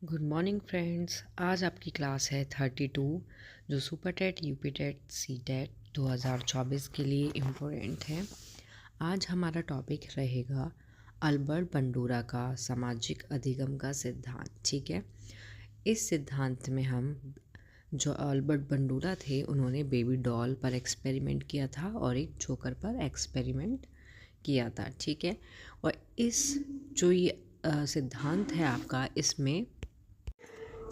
Good morning friends. आज आपकी class है 32 जो super TET UP TET C TET 2024 के लिए इम्पोर्टेंट है। आज हमारा टॉपिक रहेगा अल्बर्ट बंडूरा का सामाजिक अधिगम का सिद्धांत। ठीक है, इस सिद्धांत में हम जो अल्बर्ट बंडूरा थे उन्होंने बेबी डॉल पर एक्सपेरिमेंट किया था और एक जोकर पर एक्सपेरिमेंट किया था। ठीक है, और इस जो ये सिद्धांत है आपका,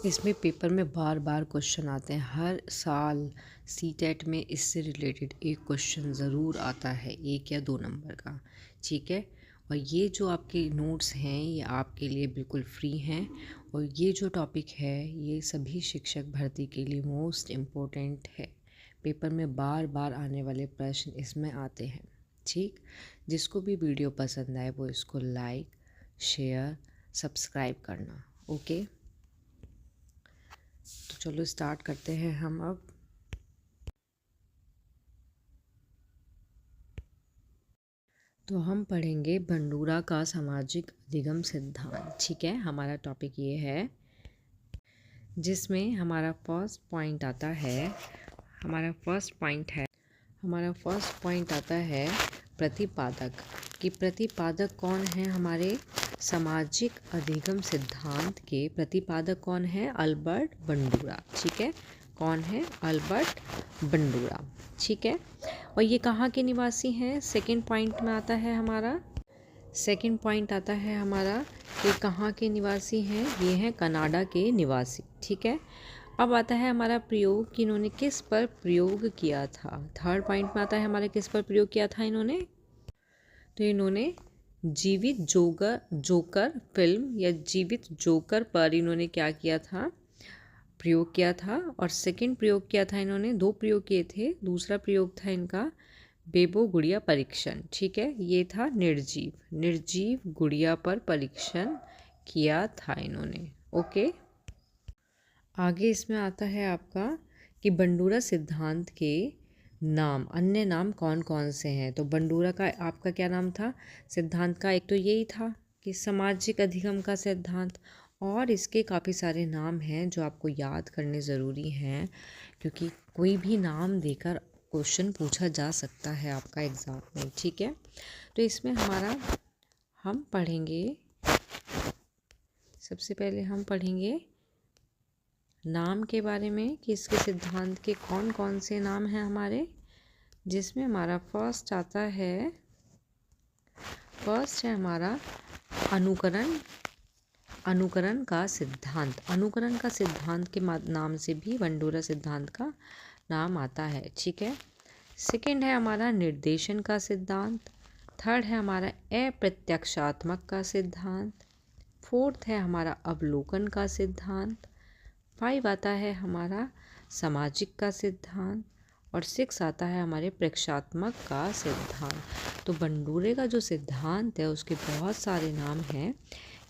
इसमें पेपर में बार बार क्वेश्चन आते हैं। हर साल सीटेट में इससे रिलेटेड एक क्वेश्चन ज़रूर आता है, 1 या 2 नंबर का। ठीक है, और ये जो आपके नोट्स हैं ये आपके लिए बिल्कुल फ्री हैं, और ये जो टॉपिक है ये सभी शिक्षक भर्ती के लिए मोस्ट इम्पोर्टेंट है। पेपर में बार बार आने वाले प्रश्न इसमें आते हैं। ठीक, जिसको भी वीडियो पसंद आए वो इसको लाइक, शेयर, सब्सक्राइब करना। ओके, तो चलो स्टार्ट करते हैं हम अब। तो हम पढ़ेंगे बंडूरा का सामाजिक अधिगम सिद्धांत। ठीक है, हमारा टॉपिक ये है, जिसमें हमारा फर्स्ट पॉइंट आता है प्रतिपादक। कि प्रतिपादक कौन है हमारे सामाजिक अधिगम सिद्धांत के? प्रतिपादक कौन है? Albert Bandura. ठीक है, कौन है? Albert Bandura. ठीक है, और ये कहाँ के निवासी हैं? सेकंड पॉइंट में आता है हमारा, कि कहाँ के निवासी हैं? ये हैं कनाडा के निवासी। ठीक है, अब आता है हमारा प्रयोग, कि इन्होंने किस पर प्रयोग किया था। थर्ड पॉइंट में आता है हमारे किस पर प्रयोग किया था इन्होंने। तो इन्होंने जीवित जोकर फिल्म या जीवित जोकर पर इन्होंने क्या किया था? प्रयोग किया था। और सेकंड प्रयोग किया था इन्होंने, 2 प्रयोग किए थे। दूसरा प्रयोग था इनका बेबो गुड़िया परीक्षण। ठीक है, ये था निर्जीव गुड़िया पर परीक्षण किया था इन्होंने। ओके, आगे इसमें आता है आपका कि बंडूरा सिद्धांत के नाम, अन्य नाम कौन कौन से हैं। तो बंडूरा का आपका क्या नाम था सिद्धांत का? एक तो यही था कि सामाजिक अधिगम का सिद्धांत, और इसके काफ़ी सारे नाम हैं जो आपको याद करने ज़रूरी हैं, क्योंकि कोई भी नाम देकर क्वेश्चन पूछा जा सकता है आपका एग्ज़ाम में। ठीक है, तो इसमें हम पढ़ेंगे, सबसे पहले हम पढ़ेंगे नाम के बारे में, कि इसके सिद्धांत के कौन कौन से नाम हैं हमारे। जिसमें हमारा फर्स्ट है हमारा अनुकरण का सिद्धांत। अनुकरण का सिद्धांत के नाम से भी बंडूरा सिद्धांत का नाम आता है। ठीक है, सेकंड है हमारा निर्देशन का सिद्धांत। थर्ड है हमारा अप्रत्यक्षात्मक का सिद्धांत। फोर्थ है हमारा अवलोकन का सिद्धांत। 5 आता है हमारा सामाजिक का सिद्धांत, और 6 आता है हमारे प्रेक्षात्मक का सिद्धांत। तो बंडूरे का जो सिद्धांत है उसके बहुत सारे नाम हैं।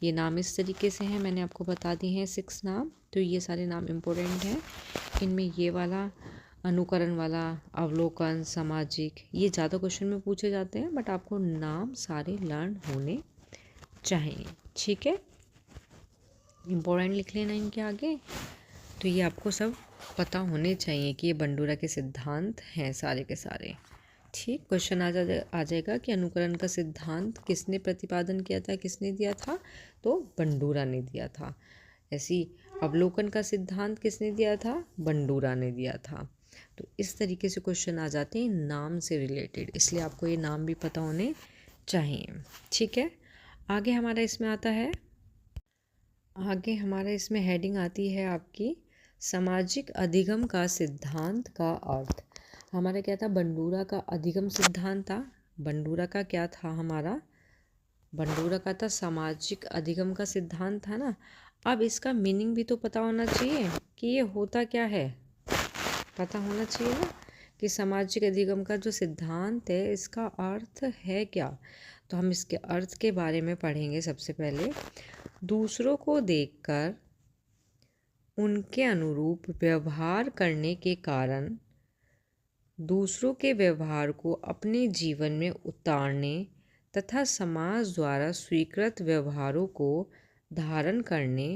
ये नाम इस तरीके से हैं, मैंने आपको बता दिए हैं 6 नाम। तो ये सारे नाम इम्पोर्टेंट हैं। इनमें ये वाला अनुकरण वाला, अवलोकन, सामाजिक, ये ज़्यादा क्वेश्चन में पूछे जाते हैं, बट आपको नाम सारे लर्न होने चाहिए। ठीक है, इम्पोर्टेंट लिख लेना इनके आगे। तो ये आपको सब पता होने चाहिए कि ये बंडूरा के सिद्धांत हैं सारे के सारे। ठीक, क्वेश्चन आ जाएगा कि अनुकरण का सिद्धांत किसने प्रतिपादन किया था, किसने दिया था? तो बंडूरा ने दिया था। ऐसी अवलोकन का सिद्धांत किसने दिया था? बंडूरा ने दिया था। तो इस तरीके से क्वेश्चन आ जाते हैं नाम से रिलेटेड, इसलिए आपको ये नाम भी पता होने चाहिए। ठीक है, आगे हमारा इसमें हेडिंग आती है आपकी सामाजिक अधिगम का सिद्धांत का अर्थ। हमारा क्या था? बंडूरा का अधिगम सिद्धांत था। बंडूरा का क्या था हमारा? बंडूरा का था सामाजिक अधिगम का सिद्धांत था ना। अब इसका मीनिंग भी तो पता होना चाहिए कि ये होता क्या है, पता होना चाहिए ना, कि सामाजिक अधिगम का जो सिद्धांत है इसका अर्थ है क्या। तो हम इसके अर्थ के बारे में पढ़ेंगे। सबसे पहले, दूसरों को देखकर उनके अनुरूप व्यवहार करने के कारण दूसरों के व्यवहार को अपने जीवन में उतारने तथा समाज द्वारा स्वीकृत व्यवहारों को धारण करने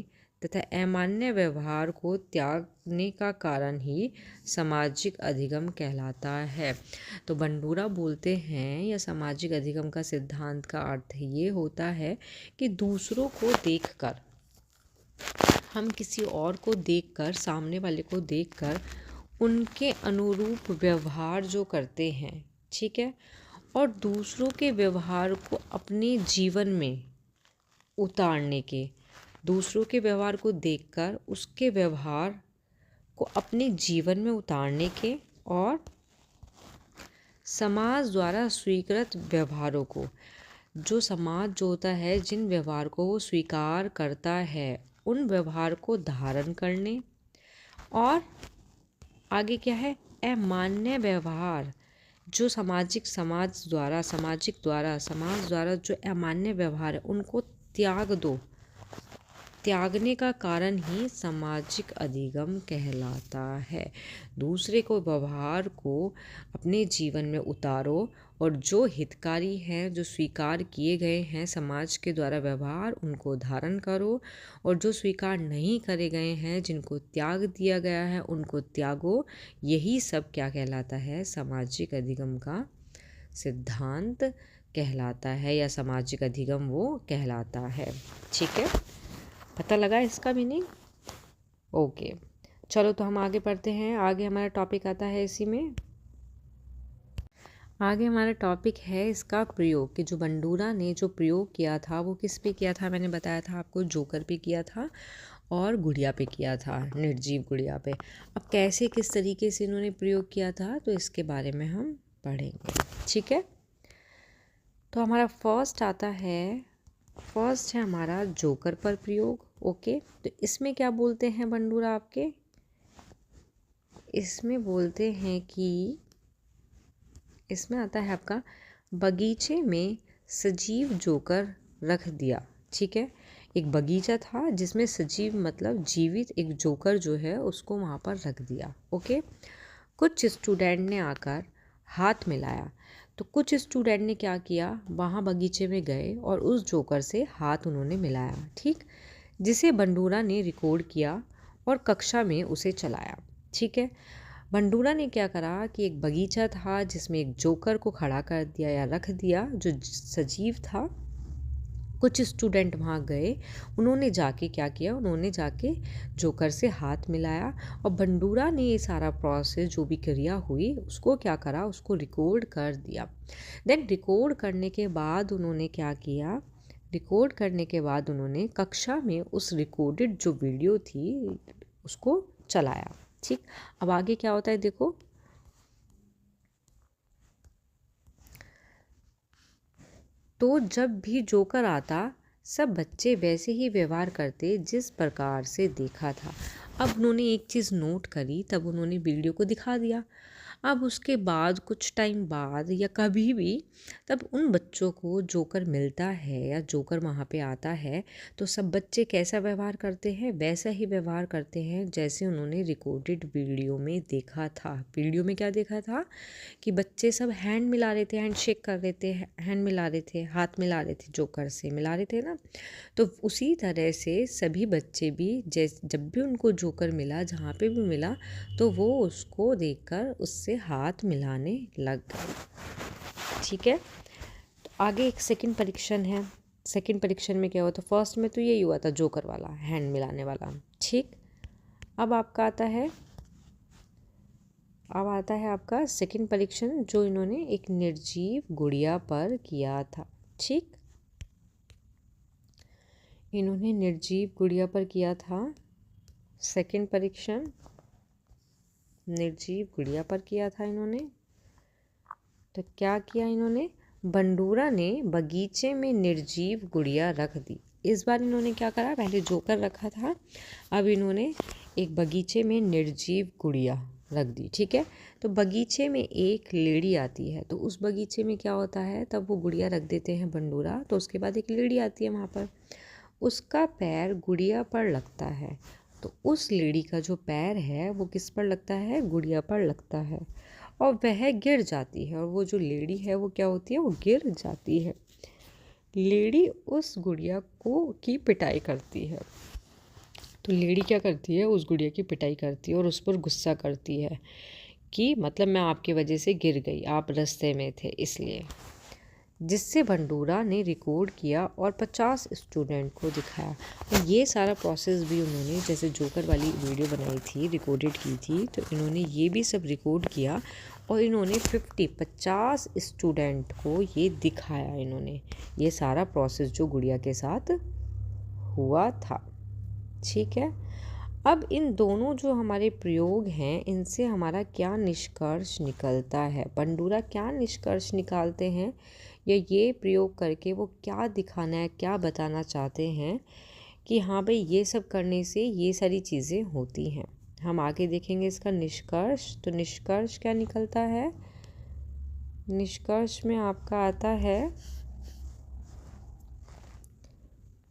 तथा अमान्य व्यवहार को त्यागने का कारण ही सामाजिक अधिगम कहलाता है। तो बंडूरा बोलते हैं या सामाजिक अधिगम का सिद्धांत का अर्थ ये होता है कि दूसरों को देखकर, हम किसी और को देखकर, सामने वाले को देखकर उनके अनुरूप व्यवहार जो करते हैं, ठीक है, और दूसरों के व्यवहार को अपने जीवन में उतारने के, दूसरों के व्यवहार को देखकर उसके व्यवहार को अपने जीवन में उतारने के, और समाज द्वारा स्वीकृत व्यवहारों को, जो समाज जो होता है, जिन व्यवहार को वो स्वीकार करता है, उन व्यवहार को धारण करने, और आगे क्या है, अमान्य व्यवहार, जो समाज द्वारा जो अमान्य व्यवहार है उनको त्याग दो। त्यागने का कारण ही सामाजिक अधिगम कहलाता है। दूसरे को व्यवहार को अपने जीवन में उतारो, और जो हितकारी हैं, जो स्वीकार किए गए हैं समाज के द्वारा व्यवहार, उनको धारण करो, और जो स्वीकार नहीं करे गए हैं, जिनको त्याग दिया गया है, उनको त्यागो। यही सब क्या कहलाता है, सामाजिक अधिगम का सिद्धांत कहलाता है, या सामाजिक अधिगम वो कहलाता है। ठीक है, पता लगा इसका मीनिंग? ओके, चलो तो हम आगे पढ़ते हैं। आगे हमारा टॉपिक आता है इसी में, आगे हमारा टॉपिक है इसका प्रयोग, कि जो बंडूरा ने जो प्रयोग किया था वो किस पे किया था। मैंने बताया था आपको, जोकर पे किया था और गुड़िया पे किया था, निर्जीव गुड़िया पे। अब कैसे, किस तरीके से इन्होंने प्रयोग किया था, तो इसके बारे में हम पढ़ेंगे। ठीक है, तो हमारा फर्स्ट है हमारा जोकर पर प्रयोग। ओके, तो इसमें क्या बोलते हैं बंडूरा आपके, इसमें बोलते हैं कि इसमें आता है आपका, बगीचे में सजीव जोकर रख दिया। ठीक है, एक बगीचा था जिसमें सजीव मतलब जीवित एक जोकर जो है उसको वहाँ पर रख दिया। ओके, कुछ स्टूडेंट ने आकर हाथ मिलाया। तो कुछ स्टूडेंट ने क्या किया, वहाँ बगीचे में गए और उस जोकर से हाथ उन्होंने मिलाया। ठीक, जिसे बंडूरा ने रिकॉर्ड किया और कक्षा में उसे चलाया। ठीक है, बंडूरा ने क्या करा कि एक बगीचा था जिसमें एक जोकर को खड़ा कर दिया या रख दिया जो सजीव था। कुछ स्टूडेंट वहाँ गए, उन्होंने जाके क्या किया, उन्होंने जाके जोकर से हाथ मिलाया, और बंडूरा ने ये सारा प्रोसेस जो भी क्रिया हुई उसको क्या करा, उसको रिकॉर्ड कर दिया। देन रिकॉर्ड करने के बाद उन्होंने क्या किया, रिकॉर्ड करने के बाद उन्होंने कक्षा में उस रिकॉर्डेड जो वीडियो थी उसको चलाया। ठीक, अब आगे क्या होता है देखो, तो जब भी जोकर आता सब बच्चे वैसे ही व्यवहार करते जिस प्रकार से देखा था। अब उन्होंने एक चीज़ नोट करी, तब उन्होंने वीडियो को दिखा दिया। अब उसके बाद कुछ टाइम बाद या कभी भी, तब उन बच्चों को जोकर मिलता है या जोकर वहाँ पे आता है, तो सब बच्चे कैसा व्यवहार करते हैं, वैसा ही व्यवहार करते हैं जैसे उन्होंने रिकॉर्डेड वीडियो में देखा था। वीडियो में क्या देखा था कि बच्चे सब हैंड मिला रहे थे, हैंड शेक कर रहे थे, हैंड मिला रहे थे, हाथ मिला रहे थे, जोकर से मिला रहे थे ना। तो उसी तरह से सभी बच्चे भी जब भी उनको जोकर मिला, जहाँ पे भी मिला, तो वो उसको देखकर उससे हाथ मिलाने लग गए। ठीक है, तो आगे एक सेकंड परीक्षण है। सेकंड परीक्षण में क्या हुआ, तो फर्स्ट में तो यही हुआ था, जोकर वाला, हैंड मिलाने वाला। ठीक, अब आपका आता है, अब आता है आपका सेकंड परीक्षण जो इन्होंने एक निर्जीव गुड़िया पर किया था। ठीक, इन्होंने निर्जीव गुड़िया पर किया था सेकंड परीक्षण, निर्जीव गुड़िया पर किया था इन्होंने। तो क्या किया इन्होंने, बंडूरा ने बगीचे में निर्जीव गुड़िया रख दी। इस बार इन्होंने क्या करा, पहले जोकर रखा था, अब इन्होंने एक बगीचे में निर्जीव गुड़िया रख दी। ठीक है, तो बगीचे में एक लेडी आती है, तो उस बगीचे में क्या होता है, तब वो गुड़िया रख देते हैं बंडूरा, तो उसके बाद एक लेडी आती है वहाँ पर, उसका पैर गुड़िया पर लगता है। तो उस लेडी का जो पैर है वो किस पर लगता है, गुड़िया पर लगता है, और वह गिर जाती है। और वो जो लेडी है वो क्या होती है, वो गिर जाती है। लेडी उस गुड़िया को की पिटाई करती है। तो लेडी क्या करती है, उस गुड़िया की पिटाई करती है और उस पर गुस्सा करती है कि मतलब मैं आपकी वजह से गिर गई, आप रास्ते में थे इसलिए, जिससे भंडूरा ने रिकॉर्ड किया और 50 स्टूडेंट को दिखाया। और ये सारा प्रोसेस भी उन्होंने, जैसे जोकर वाली वीडियो बनाई थी, रिकॉर्डेड की थी, तो इन्होंने ये भी सब रिकॉर्ड किया और इन्होंने 50 स्टूडेंट को ये दिखाया। इन्होंने ये सारा प्रोसेस जो गुड़िया के साथ हुआ था। ठीक है, अब इन दोनों जो हमारे प्रयोग हैं, इनसे हमारा क्या निष्कर्ष निकलता है, भंडूरा क्या निष्कर्ष निकालते हैं, या ये प्रयोग करके वो क्या दिखाना है, क्या बताना चाहते हैं कि हाँ भाई ये सब करने से ये सारी चीज़ें होती हैं। हम आगे देखेंगे इसका निष्कर्ष। तो निष्कर्ष क्या निकलता है, निष्कर्ष में आपका आता है,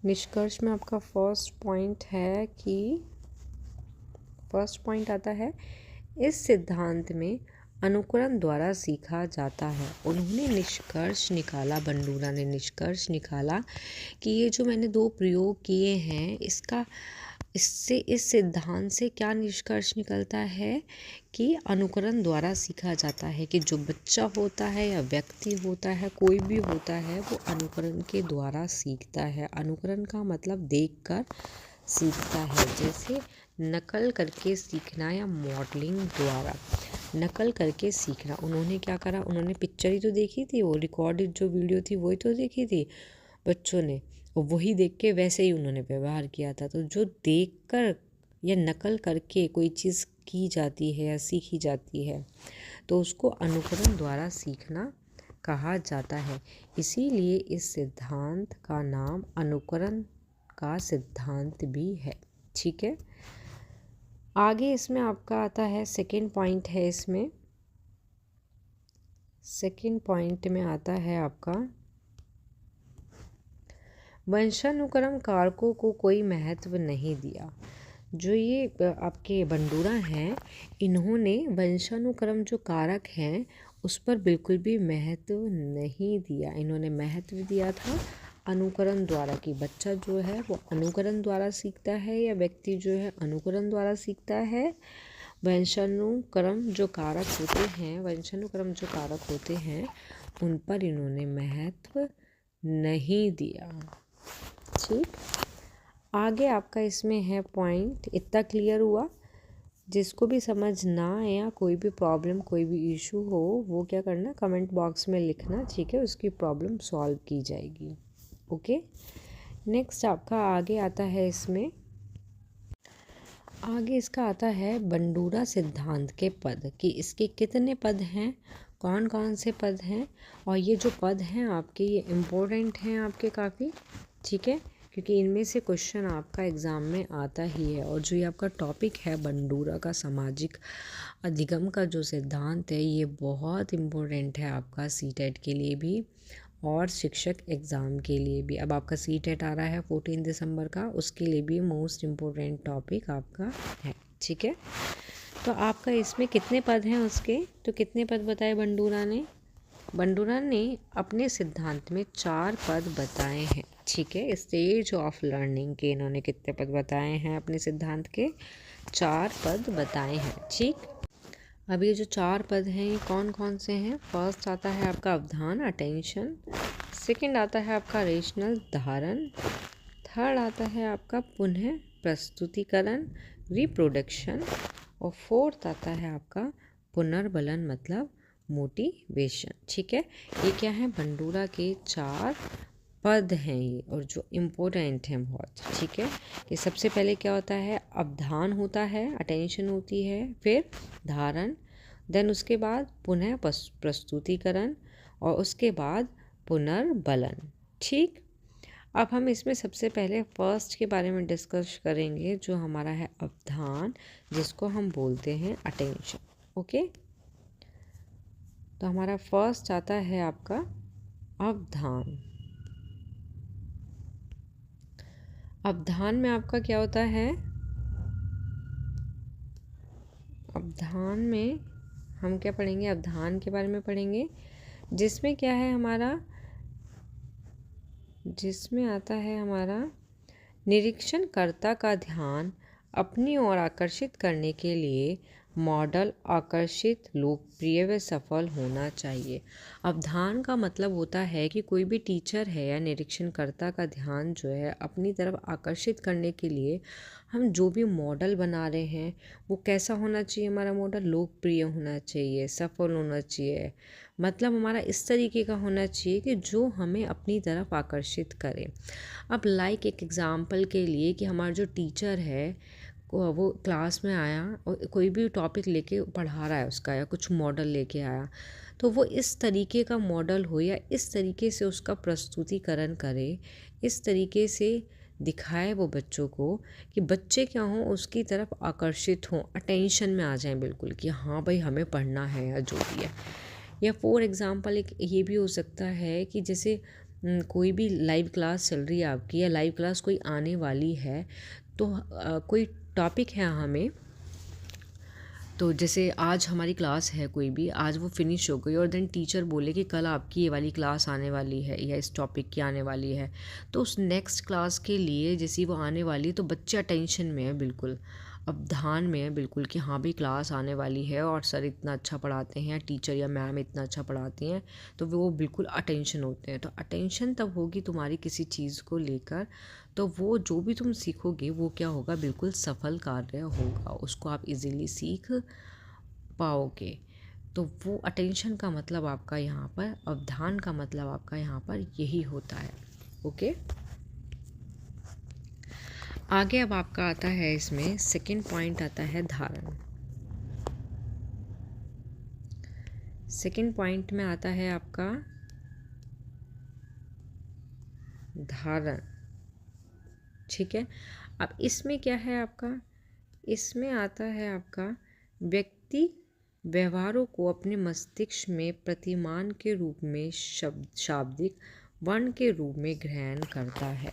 निष्कर्ष में आपका फर्स्ट पॉइंट है कि, फर्स्ट पॉइंट आता है, इस सिद्धांत में अनुकरण द्वारा सीखा जाता है। उन्होंने निष्कर्ष निकाला, भंडूरा ने निष्कर्ष निकाला कि ये जो मैंने दो प्रयोग किए हैं, इससे, इस सिद्धांत से क्या निष्कर्ष निकलता है कि अनुकरण द्वारा सीखा जाता है, कि जो बच्चा होता है या व्यक्ति होता है, कोई भी होता है, वो अनुकरण के द्वारा सीखता है। अनुकरण का मतलब देखकर सीखता है, जैसे नकल करके सीखना या मॉडलिंग द्वारा नकल करके सीखना। उन्होंने क्या करा, उन्होंने पिक्चर ही तो देखी थी, वो रिकॉर्डेड जो वीडियो थी वही तो देखी थी बच्चों ने, वही देख के वैसे ही उन्होंने व्यवहार किया था। तो जो देखकर या नकल करके कोई चीज़ की जाती है या सीखी जाती है, तो उसको अनुकरण द्वारा सीखना कहा जाता है। इसीलिए इस सिद्धांत का नाम अनुकरण का सिद्धांत भी है। ठीक है, आगे इसमें आपका आता है सेकंड पॉइंट है, इसमें सेकंड पॉइंट में आता है आपका, वंशानुक्रम कारकों को कोई महत्व नहीं दिया। जो ये आपके भंडूरा हैं, इन्होंने वंशानुक्रम जो कारक हैं उस पर बिल्कुल भी महत्व नहीं दिया। इन्होंने महत्व दिया था अनुकरण द्वारा, कि बच्चा जो है वो अनुकरण द्वारा सीखता है या व्यक्ति जो है अनुकरण द्वारा सीखता है। वंशानुक्रम जो कारक होते हैं, वंशानुक्रम जो कारक होते हैं, उन पर इन्होंने महत्व नहीं दिया। ठीक, आगे आपका इसमें है पॉइंट, इतना क्लियर हुआ। जिसको भी समझ ना आए या कोई भी प्रॉब्लम, कोई भी इशू हो, वो क्या करना, कमेंट बॉक्स में लिखना। ठीक है, उसकी प्रॉब्लम सॉल्व की जाएगी। ओके, नेक्स्ट आपका आगे आता है, इसमें आगे इसका आता है भंडूरा सिद्धांत के पद, कि इसके कितने पद हैं, कौन कौन से पद हैं, और ये जो पद हैं आपके, ये इम्पोर्टेंट हैं आपके काफ़ी। ठीक है, क्योंकि इनमें से क्वेश्चन आपका एग्ज़ाम में आता ही है। और जो ये आपका टॉपिक है भंडूरा का सामाजिक अधिगम का जो सिद्धांत है, ये बहुत इम्पोर्टेंट है आपका सीटेट के लिए भी और शिक्षक एग्ज़ाम के लिए भी। अब आपका सीटेट आ रहा है 14 दिसंबर का, उसके लिए भी मोस्ट इम्पोर्टेंट टॉपिक आपका है। ठीक है, तो आपका इसमें कितने पद हैं उसके, तो कितने पद बताए भंडूरा ने, भंडूरा ने अपने सिद्धांत में 4 पद बताए हैं। ठीक है, स्टेज ऑफ लर्निंग के इन्होंने कितने पद बताए हैं, अपने सिद्धांत के 4 पद बताए हैं। ठीक, अब ये जो 4 पद हैं ये कौन कौन से हैं, फर्स्ट आता है आपका अवधान, अटेंशन, सेकंड आता है आपका रेशनल, धारण, थर्ड आता है आपका पुनः प्रस्तुतिकरण, रिप्रोडक्शन, और फोर्थ आता है आपका पुनर्बलन, मतलब मोटिवेशन। ठीक है, ये क्या है, भंडूरा के 4 पद हैं ये, और जो इम्पोर्टेंट हैं बहुत। ठीक है, कि सबसे पहले क्या होता है, अवधान होता है, अटेंशन होती है, फिर धारण, देन उसके बाद पुनः प्रस्तुतिकरण, और उसके बाद पुनर्बलन। ठीक, अब हम इसमें सबसे पहले फर्स्ट के बारे में डिस्कस करेंगे, जो हमारा है अवधान, जिसको हम बोलते हैं अटेंशन। ओके, तो हमारा फर्स्ट आता है आपका अवधान। अवधान में आपका क्या होता है, अवधान में हम क्या पढ़ेंगे, अवधान के बारे में पढ़ेंगे, जिसमें क्या है हमारा, जिसमें आता है हमारा निरीक्षणकर्ता का ध्यान अपनी ओर आकर्षित करने के लिए मॉडल आकर्षित, लोकप्रिय व सफल होना चाहिए। अवधान का मतलब होता है कि कोई भी टीचर है या निरीक्षणकर्ता का ध्यान जो है अपनी तरफ आकर्षित करने के लिए हम जो भी मॉडल बना रहे हैं वो कैसा होना चाहिए, हमारा मॉडल लोकप्रिय होना चाहिए, सफल होना चाहिए। मतलब हमारा इस तरीके का होना चाहिए कि जो हमें अपनी तरफ आकर्षित करे। अब लाइक एक एग्ज़ाम्पल के लिए कि हमारा जो टीचर है वो क्लास में आया और कोई भी टॉपिक लेके पढ़ा रहा है उसका, या कुछ मॉडल लेके आया, तो वो इस तरीके का मॉडल हो या इस तरीके से उसका प्रस्तुतिकरण करे, इस तरीके से दिखाए वो बच्चों को कि बच्चे क्या हों, उसकी तरफ आकर्षित हों, अटेंशन में आ जाएं बिल्कुल, कि हाँ भाई हमें पढ़ना है या जो भी है। या फॉर एग्ज़ाम्पल एक ये भी हो सकता है कि जैसे कोई भी लाइव क्लास चल रही है आपकी, या लाइव क्लास कोई आने वाली है, तो कोई टॉपिक है हमें, तो जैसे आज हमारी क्लास है कोई भी, आज वो फिनिश हो गई और देन टीचर बोले कि कल आपकी ये वाली क्लास आने वाली है या इस टॉपिक की आने वाली है, तो उस नेक्स्ट क्लास के लिए जैसी वो आने वाली है तो बच्चे अटेंशन में है बिल्कुल, अब ध्यान में है बिल्कुल कि हाँ भाई क्लास आने वाली है और सर इतना अच्छा पढ़ाते हैं, टीचर या मैम इतना अच्छा पढ़ाती हैं, तो वो बिल्कुल अटेंशन होते हैं। तो अटेंशन तब होगी तुम्हारी किसी चीज़ को लेकर, तो वो जो भी तुम सीखोगे वो क्या होगा, बिल्कुल सफल कार्य होगा, उसको आप इजीली सीख पाओगे। तो वो अटेंशन का मतलब आपका यहाँ पर, अवधान का मतलब आपका यहाँ पर यही होता है। ओके, आगे अब आपका आता है इसमें सेकंड पॉइंट आता है धारण। सेकंड पॉइंट में आता है आपका धारण। ठीक है, अब इसमें क्या है आपका, इसमें आता है आपका व्यक्ति व्यवहारों को अपने मस्तिष्क में प्रतिमान के रूप में शाब्दिक वर्ण के रूप में ग्रहण करता है।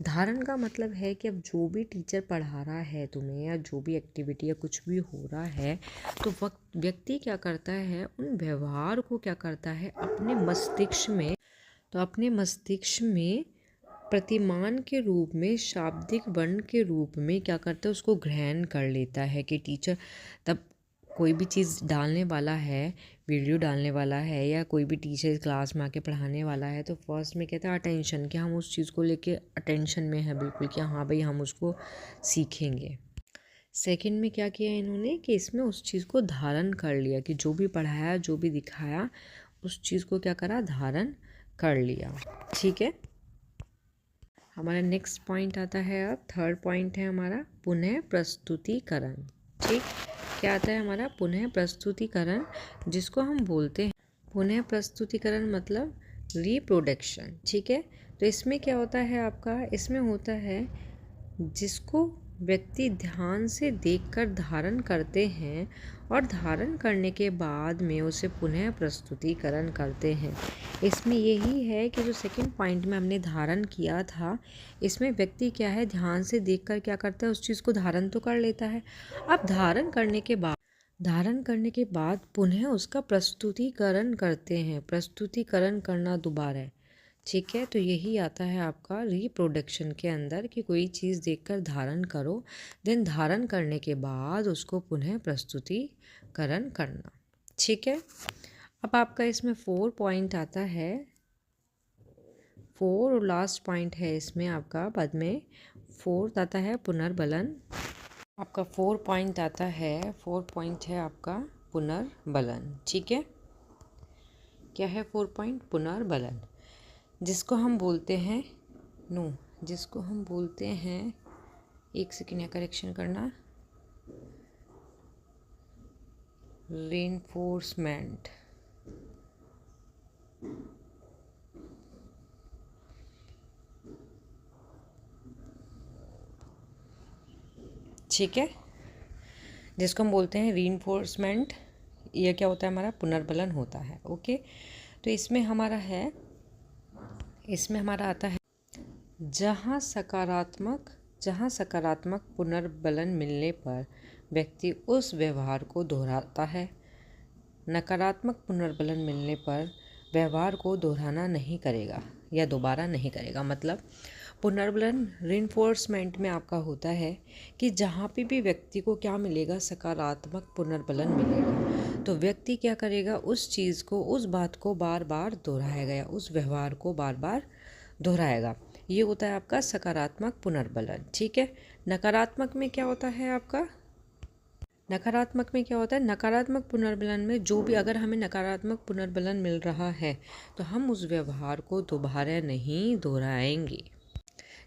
धारण का मतलब है कि अब जो भी टीचर पढ़ा रहा है तुम्हें, या जो भी एक्टिविटी या कुछ भी हो रहा है, तो व्यक्ति क्या करता है, उन व्यवहार को क्या करता है अपने मस्तिष्क में, तो अपने मस्तिष्क में प्रतिमान के रूप में, शाब्दिक वर्ण के रूप में क्या करता है, उसको ग्रहण कर लेता है। कि टीचर तब कोई भी चीज़ डालने वाला है, वीडियो डालने वाला है, या कोई भी टीचर क्लास में आके पढ़ाने वाला है, तो फर्स्ट में कहता है अटेंशन, कि हम उस चीज़ को लेके अटेंशन में है बिल्कुल, कि हाँ भाई हम उसको सीखेंगे। सेकंड में क्या किया इन्होंने, कि इसमें उस चीज़ को धारण कर लिया, कि जो भी पढ़ाया जो भी दिखाया उस चीज़ को क्या करा, धारण कर लिया। ठीक है, हमारा नेक्स्ट पॉइंट आता है, अब थर्ड पॉइंट है हमारा पुनः प्रस्तुतिकरण। ठीक, क्या आता है हमारा पुनः प्रस्तुतिकरण, जिसको हम बोलते हैं पुनः प्रस्तुतिकरण मतलब रिप्रोडक्शन। ठीक है, तो इसमें क्या होता है आपका, इसमें होता है जिसको व्यक्ति ध्यान से देखकर धारण करते हैं और धारण करने के बाद में उसे पुनः प्रस्तुतिकरण करते हैं। इसमें यही है कि जो सेकंड पॉइंट में हमने धारण किया था, इसमें व्यक्ति क्या है, ध्यान से देखकर क्या करता है, उस चीज़ को धारण तो कर लेता है। अब धारण करने के बाद पुनः उसका प्रस्तुतिकरण करते हैं। प्रस्तुतिकरण करना दोबारा है। ठीक है, तो यही आता है आपका रिप्रोडक्शन के अंदर, कि कोई चीज़ देखकर धारण करो, देन धारण करने के बाद उसको पुनः प्रस्तुतिकरण करना। ठीक है, अब आपका इसमें 4 पॉइंट आता है, 4 और लास्ट पॉइंट है इसमें आपका, बाद में 4th आता है पुनर्बलन। आपका 4 पॉइंट आता है, 4 पॉइंट है आपका पुनर्बलन। ठीक है, क्या है 4 पॉइंट, पुनर्बलन, जिसको हम बोलते हैं जिसको हम बोलते हैं, एक सेकेंड, या करेक्शन करना, रेनफोर्समेंट। ठीक है, जिसको हम बोलते हैं रीइंफोर्समेंट, यह क्या होता है, हमारा पुनर्बलन होता है। ओके, तो इसमें हमारा आता है जहाँ सकारात्मक पुनर्बलन मिलने पर व्यक्ति उस व्यवहार को दोहराता है, नकारात्मक पुनर्बलन मिलने पर व्यवहार को दोहराना नहीं करेगा या दोबारा नहीं करेगा। मतलब पुनर्बलन रिइंफोर्समेंट में आपका होता है कि जहाँ पे भी व्यक्ति को क्या मिलेगा, सकारात्मक पुनर्बलन मिलेगा, तो व्यक्ति क्या करेगा, उस चीज़ को, उस बात को बार बार दोहराएगा या उस व्यवहार को बार बार दोहराएगा। ये होता है आपका सकारात्मक पुनर्बलन। ठीक है। नकारात्मक में क्या होता है आपका, नकारात्मक में क्या होता है, नकारात्मक पुनर्बलन में जो भी, अगर हमें नकारात्मक पुनर्बलन मिल रहा है तो हम उस व्यवहार को दोबारा नहीं दोहराएंगे।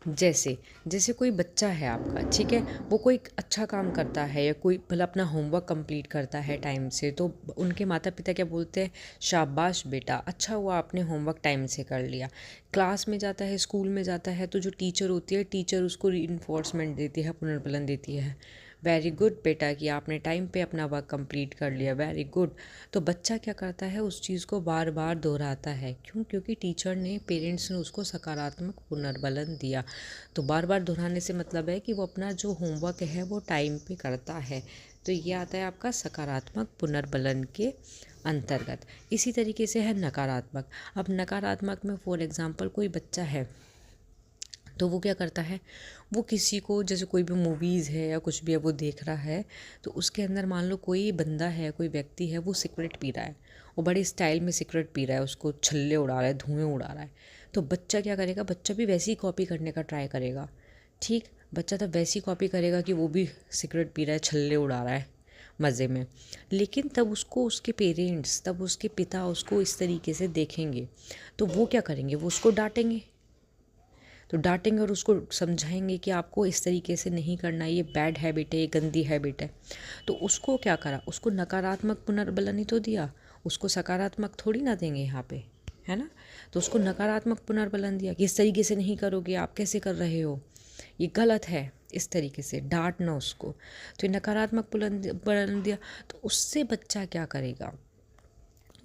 जैसे जैसे कोई बच्चा है आपका, ठीक है, वो कोई अच्छा काम करता है या कोई भला अपना होमवर्क कंप्लीट करता है टाइम से, तो उनके माता पिता क्या बोलते हैं, शाबाश बेटा, अच्छा हुआ आपने होमवर्क टाइम से कर लिया। क्लास में जाता है, स्कूल में जाता है, तो जो टीचर होती है, टीचर उसको रीइंफोर्समेंट देती है, पुनर्बलन देती है, वेरी गुड बेटा कि आपने टाइम पे अपना वर्क कंप्लीट कर लिया, वेरी गुड। तो बच्चा क्या करता है, उस चीज़ को बार बार दोहराता है। क्यों? क्योंकि टीचर ने, पेरेंट्स ने उसको सकारात्मक पुनर्बलन दिया। तो बार बार दोहराने से मतलब है कि वो अपना जो होमवर्क है वो टाइम पे करता है। तो ये आता है आपका सकारात्मक पुनर्बलन के अंतर्गत। इसी तरीके से है नकारात्मक। अब नकारात्मक में फॉर एग्ज़ाम्पल कोई बच्चा है तो वो क्या करता है, वो किसी को, जैसे कोई भी मूवीज़ है या कुछ भी है वो देख रहा है, तो उसके अंदर मान लो कोई बंदा है, कोई व्यक्ति है, वो सिगरेट पी रहा है, वो बड़े स्टाइल में सिगरेट पी रहा है, उसको छल्ले उड़ा रहा है, धुएं उड़ा रहा है। तो बच्चा क्या करेगा, बच्चा भी वैसी ही कॉपी करने का ट्राई करेगा। ठीक, बच्चा तब वैसी कॉपी करेगा कि वो भी सिगरेट पी रहा है, छल्ले उड़ा रहा है मज़े में। लेकिन तब उसको उसके पेरेंट्स, तब उसके पिता उसको इस तरीके से देखेंगे, तो वो क्या करेंगे, वो उसको डांटेंगे। तो डांटेंगे और उसको समझाएंगे कि आपको इस तरीके से नहीं करना, ये बैड हैबिट है, ये गंदी हैबिट है। तो उसको क्या करा, उसको नकारात्मक पुनर्बलन ही तो दिया, उसको सकारात्मक थोड़ी ना देंगे यहाँ पे, है ना। तो उसको नकारात्मक पुनर्बलन दिया कि इस तरीके से नहीं करोगे, आप कैसे कर रहे हो, ये गलत है, इस तरीके से डांटना उसको। तो ये नकारात्मक पुनर्बलन दिया, तो उससे बच्चा क्या करेगा,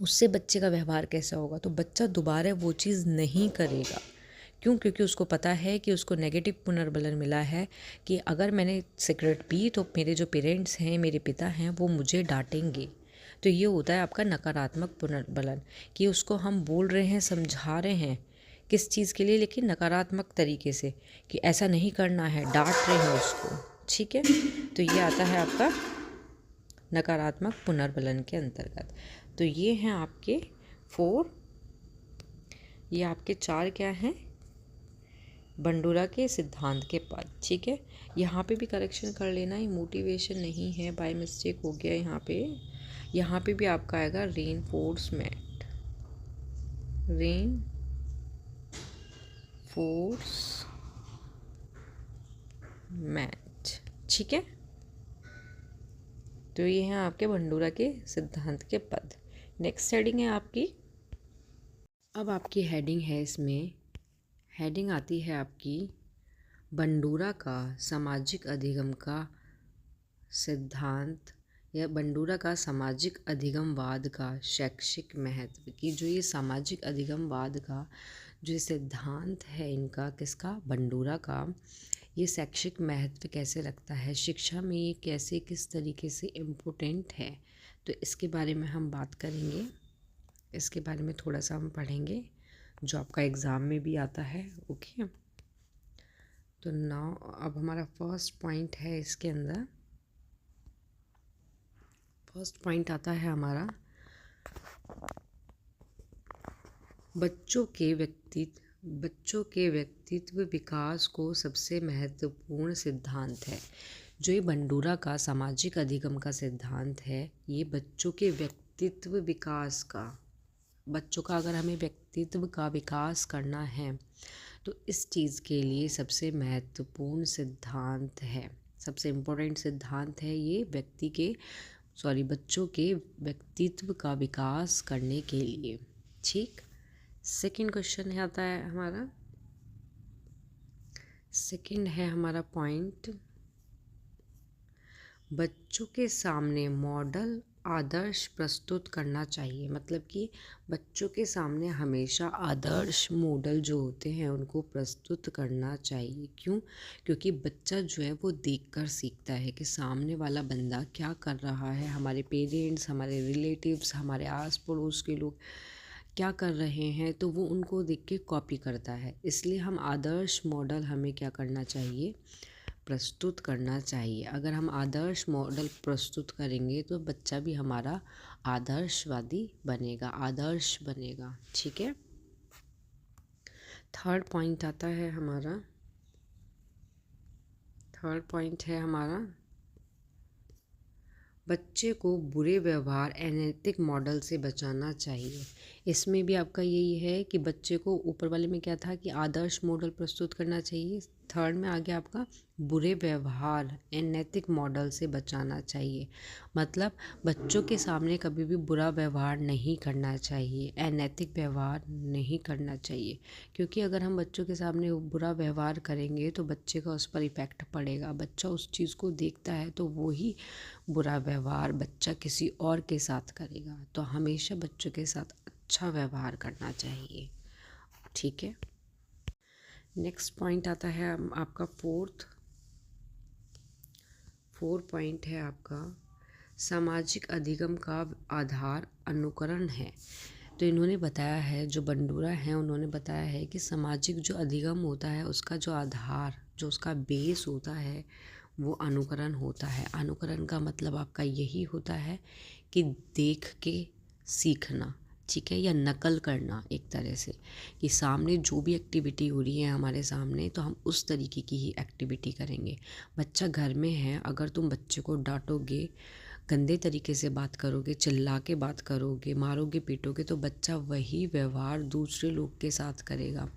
उससे बच्चे का व्यवहार कैसा होगा, तो बच्चा दोबारा वो चीज़ नहीं करेगा। क्यों? क्योंकि उसको पता है कि उसको नेगेटिव पुनर्बलन मिला है कि अगर मैंने सिगरेट पी तो मेरे जो पेरेंट्स हैं, मेरे पिता हैं, वो मुझे डांटेंगे। तो ये होता है आपका नकारात्मक पुनर्बलन, कि उसको हम बोल रहे हैं, समझा रहे हैं किस चीज़ के लिए, लेकिन नकारात्मक तरीके से, कि ऐसा नहीं करना है, डांट रहे हैं उसको। ठीक है। तो ये आता है आपका नकारात्मक पुनर्बलन के अंतर्गत। तो ये हैं आपके 4, ये आपके 4 क्या हैं, बंडूरा के सिद्धांत के पद। ठीक है। यहाँ पे भी करेक्शन कर लेना, ये मोटिवेशन नहीं है, बाय मिस्टेक हो गया यहाँ पे। यहाँ पे भी आपका आएगा रेनफोर्समेंट, रेनफोर्समेंट। ठीक है। तो ये हैं आपके बंडूरा के सिद्धांत के पद। नेक्स्ट हेडिंग है आपकी, अब आपकी हेडिंग है, इसमें हेडिंग आती है आपकी बंडूरा का सामाजिक अधिगम का सिद्धांत, या बंडूरा का सामाजिक अधिगमवाद का शैक्षिक महत्व। की जो ये सामाजिक अधिगमवाद का जो सिद्धांत है इनका, किसका, बंडूरा का, ये शैक्षिक महत्व कैसे रखता है, शिक्षा में ये कैसे, किस तरीके से इम्पोर्टेंट है, तो इसके बारे में हम बात करेंगे। इसके बारे में थोड़ा सा हम पढ़ेंगे, जो आपका एग्ज़ाम में भी आता है। ओके। तो नाउ अब हमारा फर्स्ट पॉइंट है, इसके अंदर फर्स्ट पॉइंट आता है हमारा, बच्चों के व्यक्तित्व विकास को सबसे महत्वपूर्ण सिद्धांत है। जो ये बंडूरा का सामाजिक अधिगम का सिद्धांत है, ये बच्चों के व्यक्तित्व विकास का, बच्चों का अगर हमें व्यक्तित्व का विकास करना है तो इस चीज़ के लिए सबसे महत्वपूर्ण सिद्धांत है, सबसे इम्पोर्टेंट सिद्धांत है ये, बच्चों के व्यक्तित्व का विकास करने के लिए। ठीक। सेकंड क्वेश्चन आता है हमारा, सेकंड है हमारा पॉइंट, बच्चों के सामने मॉडल आदर्श प्रस्तुत करना चाहिए। मतलब कि बच्चों के सामने हमेशा आदर्श मॉडल जो होते हैं उनको प्रस्तुत करना चाहिए। क्यों? क्योंकि बच्चा जो है वो देखकर सीखता है कि सामने वाला बंदा क्या कर रहा है, हमारे पेरेंट्स, हमारे रिलेटिव्स, हमारे आस पड़ोस के लोग क्या कर रहे हैं तो वो उनको देख के कॉपी करता है। इसलिए हम आदर्श मॉडल हमें क्या करना चाहिए, प्रस्तुत करना चाहिए। अगर हम आदर्श मॉडल प्रस्तुत करेंगे तो बच्चा भी हमारा आदर्शवादी बनेगा, आदर्श बनेगा। ठीक है। थर्ड पॉइंट आता है हमारा, थर्ड पॉइंट है हमारा, बच्चे को बुरे व्यवहार अनैतिक मॉडल से बचाना चाहिए। इसमें भी आपका यही है कि बच्चे को, ऊपर वाले में क्या था कि आदर्श मॉडल प्रस्तुत करना चाहिए, थर्ड में आ गया आपका बुरे व्यवहार अनैतिक मॉडल से बचाना चाहिए। मतलब बच्चों के सामने कभी भी बुरा व्यवहार नहीं करना चाहिए, अनैतिक व्यवहार नहीं करना चाहिए। क्योंकि अगर हम बच्चों के सामने बुरा व्यवहार करेंगे तो बच्चे का उस पर इफ़ेक्ट पड़ेगा। बच्चा उस चीज़ को देखता है तो वो ही बुरा व्यवहार बच्चा किसी और के साथ करेगा। तो हमेशा बच्चों के साथ अच्छा व्यवहार करना चाहिए। ठीक है। नेक्स्ट पॉइंट आता है आपका फोर्थ पॉइंट है आपका, सामाजिक अधिगम का आधार अनुकरण है। तो इन्होंने बताया है, जो बंडूरा हैं उन्होंने बताया है कि सामाजिक जो अधिगम होता है उसका जो आधार, जो उसका बेस होता है वो अनुकरण होता है। अनुकरण का मतलब आपका यही होता है कि देख के सीखना, ठीक है, या नकल करना एक तरह से, कि सामने जो भी एक्टिविटी हो रही है हमारे सामने तो हम उस तरीके की ही एक्टिविटी करेंगे। बच्चा घर में है, अगर तुम बच्चे को डांटोगे, गंदे तरीके से बात करोगे, चिल्ला के बात करोगे, मारोगे पीटोगे, तो बच्चा वही व्यवहार दूसरे लोग के साथ करेगा।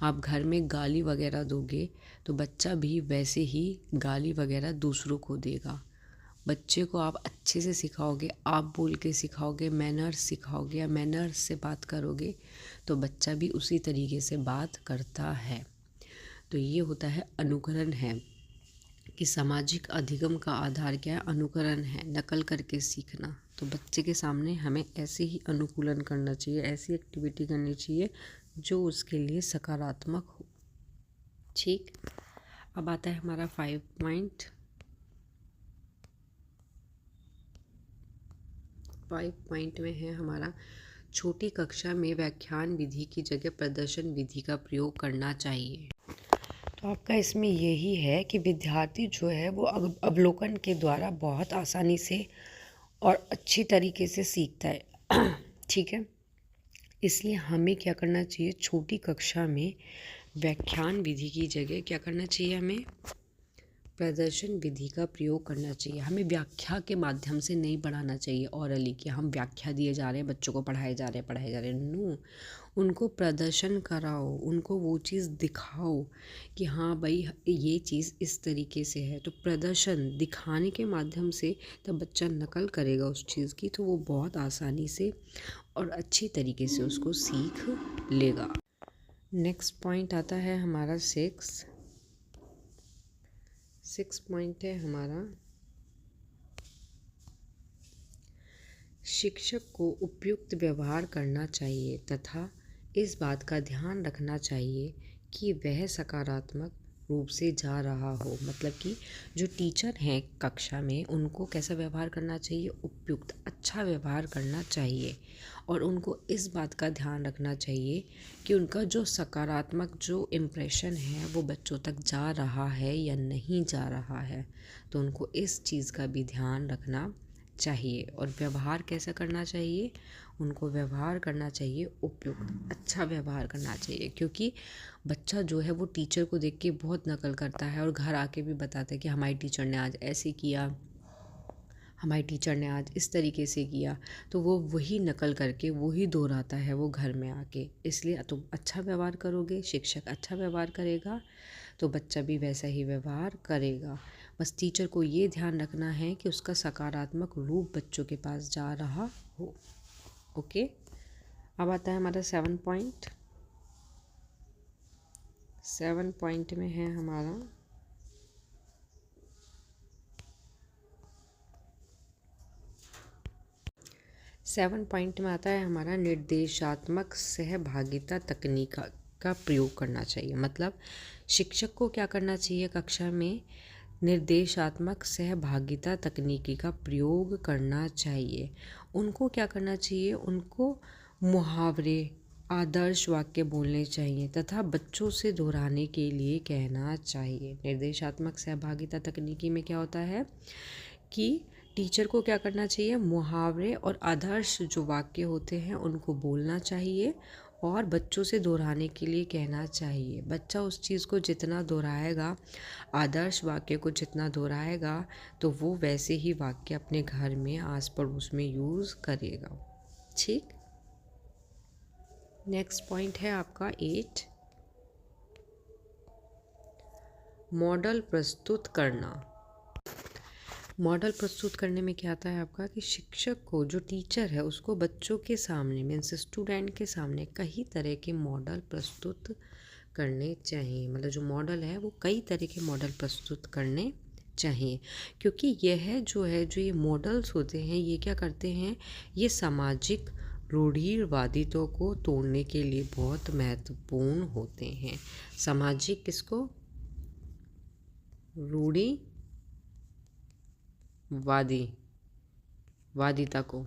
आप घर में गाली वगैरह दोगे तो बच्चा भी वैसे ही गाली वगैरह दूसरों को देगा। बच्चे को आप अच्छे से सिखाओगे, आप बोल के सिखाओगे, मैनर्स सिखाओगे या मैनर्स से बात करोगे तो बच्चा भी उसी तरीके से बात करता है। तो ये होता है अनुकरण है, कि सामाजिक अधिगम का आधार क्या है, अनुकरण है, नकल करके सीखना। तो बच्चे के सामने हमें ऐसे ही अनुकूलन करना चाहिए, ऐसी एक्टिविटी करनी चाहिए जो उसके लिए सकारात्मक हो। ठीक। अब आता है हमारा 5 पॉइंट। 5 पॉइंट में है हमारा, छोटी कक्षा में व्याख्यान विधि की जगह प्रदर्शन विधि का प्रयोग करना चाहिए। तो आपका इसमें यही है कि विद्यार्थी जो है वो अवलोकन के द्वारा बहुत आसानी से और अच्छी तरीके से सीखता है। ठीक है। इसलिए हमें क्या करना चाहिए, छोटी कक्षा में व्याख्यान विधि की जगह क्या करना चाहिए, हमें प्रदर्शन विधि का प्रयोग करना चाहिए। हमें व्याख्या के माध्यम से नहीं पढ़ाना चाहिए ओरली, कि हम व्याख्या दिए जा रहे हैं, बच्चों को पढ़ाए जा रहे हैं। नो, उनको प्रदर्शन कराओ, उनको वो चीज़ दिखाओ कि हाँ भाई ये चीज़ इस तरीके से है। तो प्रदर्शन दिखाने के माध्यम से तब बच्चा नकल करेगा उस चीज़ की, तो वो बहुत आसानी से और अच्छी तरीके से उसको सीख लेगा। नेक्स्ट पॉइंट आता है हमारा 6 पॉइंट है हमारा, शिक्षक को उपयुक्त व्यवहार करना चाहिए तथा इस बात का ध्यान रखना चाहिए कि वह सकारात्मक रूप से जा रहा हो। मतलब कि जो टीचर हैं कक्षा में उनको कैसा व्यवहार करना चाहिए, उपयुक्त अच्छा व्यवहार करना चाहिए। और उनको इस बात का ध्यान रखना चाहिए कि उनका जो सकारात्मक जो इम्प्रेशन है वो बच्चों तक जा रहा है या नहीं जा रहा है। तो उनको इस चीज़ का भी ध्यान रखना चाहिए। और व्यवहार कैसा करना चाहिए, उनको व्यवहार करना चाहिए उपयुक्त, अच्छा व्यवहार करना चाहिए। क्योंकि बच्चा जो है वो टीचर को देख के बहुत नकल करता है और घर आके भी बताता है कि हमारी टीचर ने आज ऐसे किया, हमारी टीचर ने आज इस तरीके से किया। तो वो वही नकल करके वही दोहराता है वो घर में आके। इसलिए तुम अच्छा व्यवहार करोगे, शिक्षक अच्छा व्यवहार करेगा तो बच्चा भी वैसा ही व्यवहार करेगा। बस टीचर को ये ध्यान रखना है कि उसका सकारात्मक रूप बच्चों के पास जा रहा हो। ओके। अब आता है हमारा 7 पॉइंट। 7 पॉइंट में है हमारा, सेवन पॉइंट में आता है हमारा निर्देशात्मक सहभागिता तकनीक का प्रयोग करना चाहिए। मतलब शिक्षक को क्या करना चाहिए, कक्षा में निर्देशात्मक सहभागिता तकनीकी का प्रयोग करना चाहिए। उनको क्या करना चाहिए, उनको मुहावरे, आदर्श वाक्य बोलने चाहिए तथा बच्चों से दोहराने के लिए कहना चाहिए। निर्देशात्मक सहभागिता तकनीकी में क्या होता है कि टीचर को क्या करना चाहिए, मुहावरे और आदर्श जो वाक्य होते हैं उनको बोलना चाहिए और बच्चों से दोहराने के लिए कहना चाहिए। बच्चा उस चीज़ को जितना दोहराएगा, आदर्श वाक्य को जितना दोहराएगा, तो वो वैसे ही वाक्य अपने घर में आस पड़ोस में यूज़ करेगा। ठीक। नेक्स्ट पॉइंट है आपका 8, मॉडल प्रस्तुत करना। मॉडल प्रस्तुत करने में क्या आता है आपका कि शिक्षक को, जो टीचर है, उसको बच्चों के सामने मीन्स स्टूडेंट के सामने कई तरह के मॉडल प्रस्तुत करने चाहिए। मतलब जो मॉडल है वो कई तरह के मॉडल प्रस्तुत करने चाहिए, क्योंकि यह जो ये मॉडल्स होते हैं ये क्या करते हैं, ये सामाजिक रूढ़िवादित्व को तोड़ने के लिए बहुत महत्वपूर्ण होते हैं। सामाजिक किसको, वादिता को,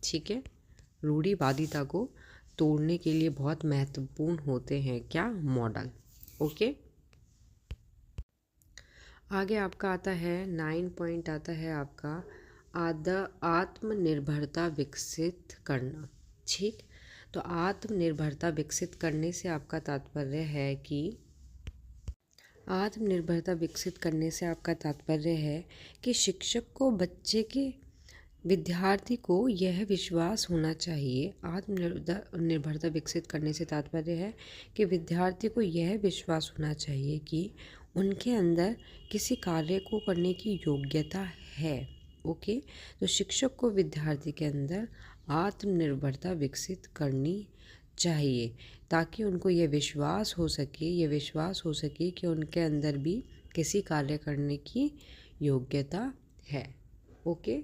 ठीक है, रूढ़िवादिता को तोड़ने के लिए बहुत महत्वपूर्ण होते हैं क्या, मॉडल। ओके। आगे आपका आता है 9 पॉइंट आता है आपका आत्मनिर्भरता विकसित करना। ठीक। तो आत्मनिर्भरता विकसित करने से आपका तात्पर्य है कि शिक्षक को बच्चे के, विद्यार्थी को यह विश्वास होना चाहिए। आत्मनिर्भरता विकसित करने से तात्पर्य है कि विद्यार्थी को यह विश्वास होना चाहिए कि उनके अंदर किसी कार्य को करने की योग्यता है। ओके। तो शिक्षक को विद्यार्थी के अंदर आत्मनिर्भरता विकसित करनी चाहिए ताकि उनको ये विश्वास हो सके कि उनके अंदर भी किसी कार्य करने की योग्यता है। ओके।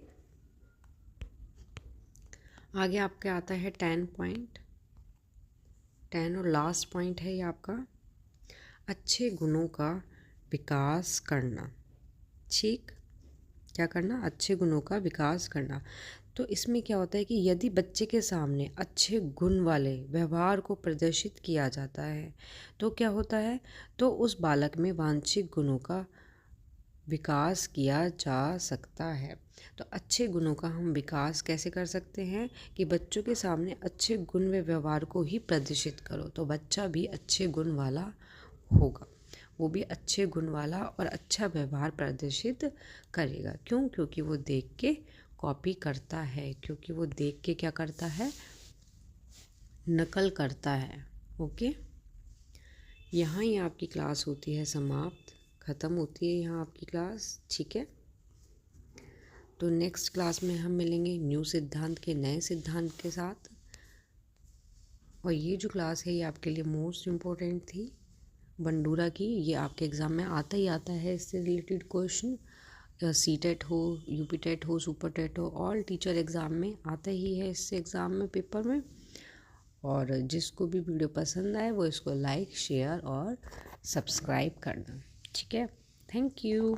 आगे आपके आता है 10 पॉइंट, 10 और लास्ट पॉइंट है ये आपका अच्छे गुणों का विकास करना। ठीक। क्या करना, अच्छे गुणों का विकास करना। तो इसमें क्या होता है कि यदि बच्चे के सामने अच्छे गुण वाले व्यवहार को प्रदर्शित किया जाता है तो क्या होता है, तो उस बालक में वांछित गुणों का विकास किया जा सकता है। तो अच्छे गुणों का हम विकास कैसे कर सकते हैं कि बच्चों के सामने अच्छे गुण व व्यवहार को ही प्रदर्शित करो, तो बच्चा भी अच्छे गुण वाला होगा, वो भी अच्छे गुण वाला और अच्छा व्यवहार प्रदर्शित करेगा। क्यों? क्योंकि वो देख के कॉपी करता है, क्योंकि वो देख के क्या करता है, नकल करता है। ओके। यहाँ ही आपकी क्लास होती है समाप्त, ख़त्म होती है यहाँ आपकी क्लास। ठीक है। तो नेक्स्ट क्लास में हम मिलेंगे न्यू सिद्धांत के नए सिद्धांत के साथ। और ये जो क्लास है ये आपके लिए मोस्ट इम्पोर्टेंट थी, बंडूरा की। ये आपके एग्ज़ाम में आता ही आता है, इससे रिलेटेड क्वेश्चन, सीटेट हो, यूपीटेट हो, सुपर टेट हो, ऑल टीचर एग्ज़ाम में आता ही है इससे एग्ज़ाम में, पेपर में। और जिसको भी वीडियो पसंद आए वो इसको लाइक, शेयर और सब्सक्राइब करना। ठीक है। Thank you.